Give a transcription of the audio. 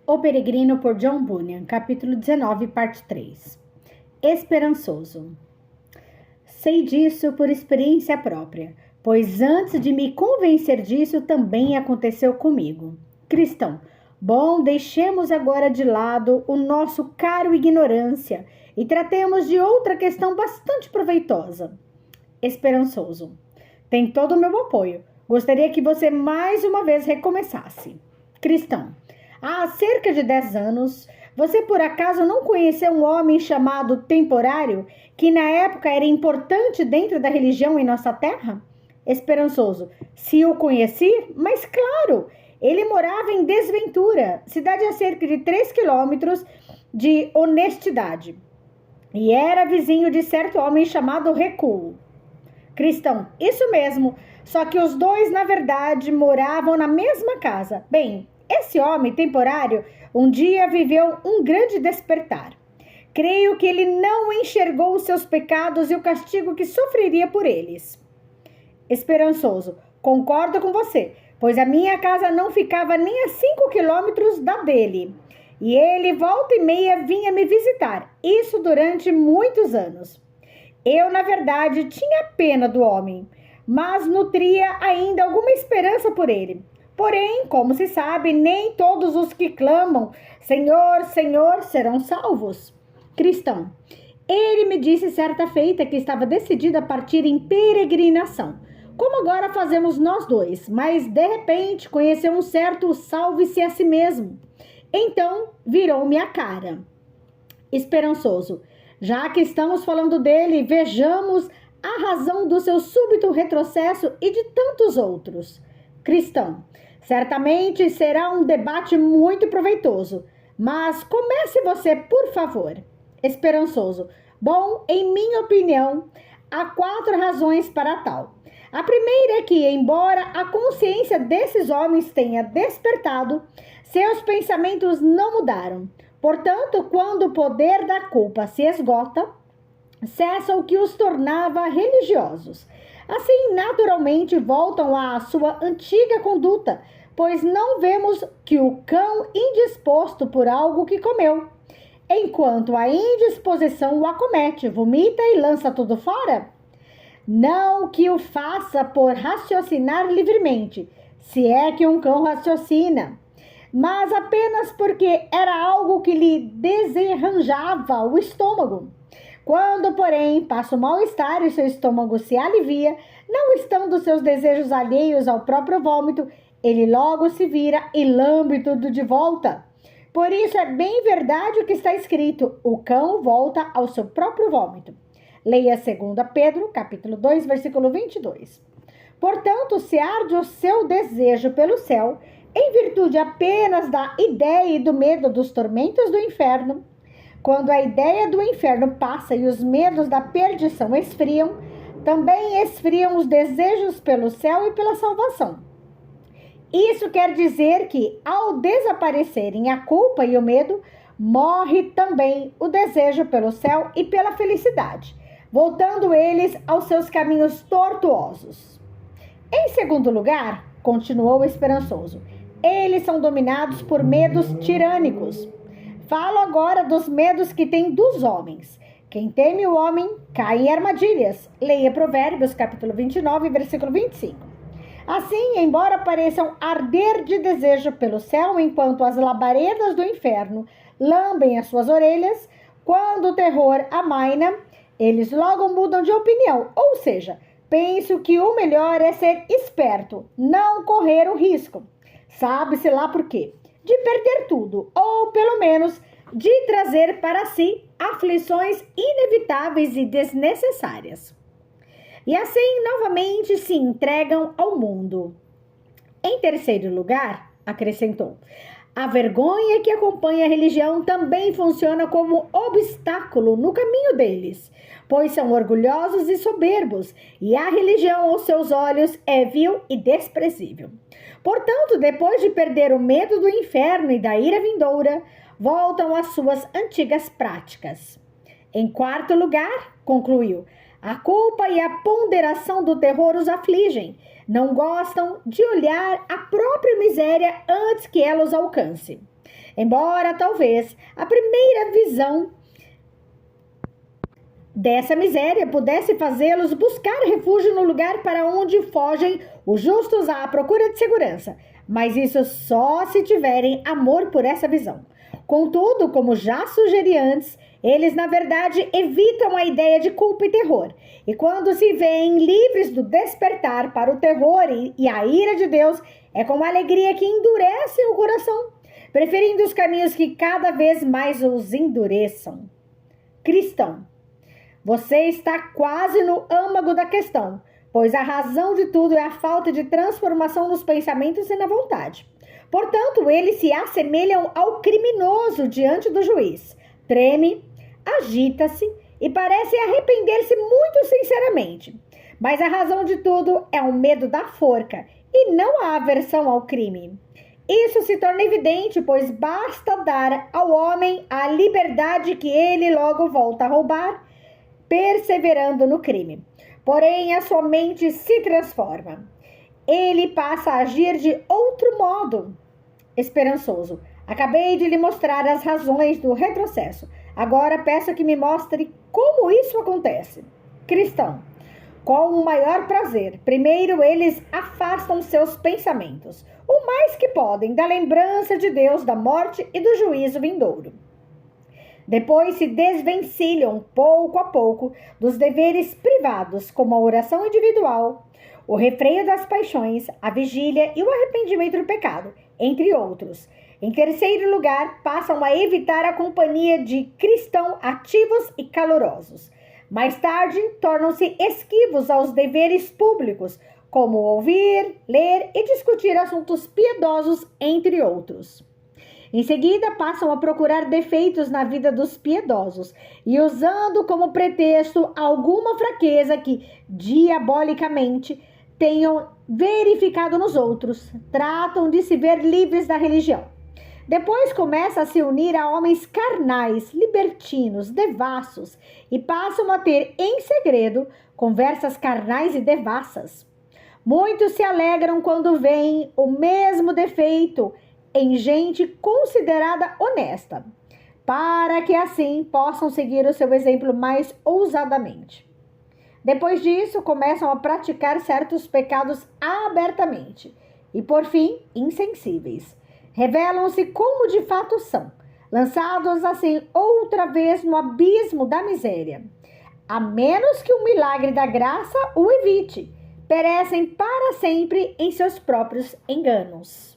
O Peregrino, por John Bunyan, capítulo 19, parte 3. Esperançoso. Sei disso por experiência própria, pois antes de me convencer disso também aconteceu comigo. Cristão, bom, deixemos agora de lado o nosso caro ignorância e tratemos de outra questão bastante proveitosa. Esperançoso. Tem todo o meu apoio. Gostaria que você mais uma vez recomeçasse. Cristão. Há cerca de 10 anos, você por acaso não conheceu um homem chamado Temporário, que na época era importante dentro da religião em nossa terra? Esperançoso. Se o conheci, mas claro, ele morava em Desventura, cidade a cerca de 3 quilômetros de Honestidade, e era vizinho de certo homem chamado Recuo. Cristão. Isso mesmo, só que os dois, na verdade, moravam na mesma casa. Bem, esse homem temporário um dia viveu um grande despertar. Creio que ele não enxergou os seus pecados e o castigo que sofreria por eles. Esperançoso. Concordo com você, pois a minha casa não ficava nem a 5 quilômetros da dele. E ele, volta e meia, vinha me visitar. Isso durante muitos anos. Eu, na verdade, tinha pena do homem, mas nutria ainda alguma esperança por ele. Porém, como se sabe, nem todos os que clamam, Senhor, Senhor, serão salvos. Cristão. Ele me disse certa feita que estava decidido a partir em peregrinação, como agora fazemos nós dois, mas de repente conheceu um certo salve-se a si mesmo. Então, virou-me a cara. Esperançoso. Já que estamos falando dele, vejamos a razão do seu súbito retrocesso e de tantos outros. Cristão. Certamente será um debate muito proveitoso, mas comece você, por favor. Esperançoso. Bom, em minha opinião, há 4 razões para tal. A primeira é que, embora a consciência desses homens tenha despertado, seus pensamentos não mudaram. Portanto, quando o poder da culpa se esgota, cessa o que os tornava religiosos. Assim, naturalmente, voltam à sua antiga conduta, pois não vemos que o cão indisposto por algo que comeu, enquanto a indisposição o acomete, vomita e lança tudo fora? Não que o faça por raciocinar livremente, se é que um cão raciocina, mas apenas porque era algo que lhe desarranjava o estômago. Quando, porém, passa o mal-estar e seu estômago se alivia, não estando seus desejos alheios ao próprio vômito, ele logo se vira e lambe tudo de volta. Por isso é bem verdade o que está escrito: o cão volta ao seu próprio vômito. Leia 2 Pedro, capítulo 2, versículo 22. Portanto, se arde o seu desejo pelo céu, em virtude apenas da ideia e do medo dos tormentos do inferno, quando a ideia do inferno passa e os medos da perdição esfriam, também esfriam os desejos pelo céu e pela salvação. Isso quer dizer que, ao desaparecerem a culpa e o medo, morre também o desejo pelo céu e pela felicidade, voltando eles aos seus caminhos tortuosos. Em segundo lugar, continuou o esperançoso, eles são dominados por medos tirânicos. Falo agora dos medos que tem dos homens. Quem teme o homem cai em armadilhas. Leia Provérbios, capítulo 29, versículo 25. Assim, embora pareçam arder de desejo pelo céu, enquanto as labaredas do inferno lambem as suas orelhas, quando o terror amaina, eles logo mudam de opinião. Ou seja, penso que o melhor é ser esperto, não correr o risco. Sabe-se lá por quê? De perder tudo, ou pelo menos de trazer para si aflições inevitáveis e desnecessárias. E assim, novamente, se entregam ao mundo. Em terceiro lugar, acrescentou, a vergonha que acompanha a religião também funciona como obstáculo no caminho deles, pois são orgulhosos e soberbos, e a religião aos seus olhos é vil e desprezível. Portanto, depois de perder o medo do inferno e da ira vindoura, voltam às suas antigas práticas. Em quarto lugar, concluiu, a culpa e a ponderação do terror os afligem. Não gostam de olhar a própria miséria antes que ela os alcance. Embora talvez a primeira visão dessa miséria pudesse fazê-los buscar refúgio no lugar para onde fogem os justos à procura de segurança, mas isso só se tiverem amor por essa visão. Contudo, como já sugeri antes, eles na verdade evitam a ideia de culpa e terror, e quando se veem livres do despertar para o terror e a ira de Deus, é com alegria que endurecem o coração, preferindo os caminhos que cada vez mais os endureçam. Cristão, você está quase no âmago da questão, pois a razão de tudo é a falta de transformação nos pensamentos e na vontade. Portanto, eles se assemelham ao criminoso diante do juiz. Treme, agita-se e parece arrepender-se muito sinceramente. Mas a razão de tudo é o medo da forca e não a aversão ao crime. Isso se torna evidente, pois basta dar ao homem a liberdade que ele logo volta a roubar, perseverando no crime. Porém, a sua mente se transforma. Ele passa a agir de outro modo. Esperançoso, acabei de lhe mostrar as razões do retrocesso. Agora peço que me mostre como isso acontece. Cristão, com o maior prazer. Primeiro, eles afastam seus pensamentos, o mais que podem, da lembrança de Deus, da morte e do juízo vindouro. Depois se desvencilham, pouco a pouco, dos deveres privados, como a oração individual, o refreio das paixões, a vigília e o arrependimento do pecado, entre outros. Em terceiro lugar, passam a evitar a companhia de cristãos ativos e calorosos. Mais tarde, tornam-se esquivos aos deveres públicos, como ouvir, ler e discutir assuntos piedosos, entre outros. Em seguida, passam a procurar defeitos na vida dos piedosos e, usando como pretexto alguma fraqueza que, diabolicamente, tenham verificado nos outros, tratam de se ver livres da religião. Depois começa a se unir a homens carnais, libertinos, devassos e passam a ter em segredo conversas carnais e devassas. Muitos se alegram quando veem o mesmo defeito em gente considerada honesta, para que assim possam seguir o seu exemplo mais ousadamente. Depois disso, começam a praticar certos pecados abertamente e, por fim, insensíveis. Revelam-se como de fato são, lançados assim outra vez no abismo da miséria. A menos que o milagre da graça o evite, perecem para sempre em seus próprios enganos.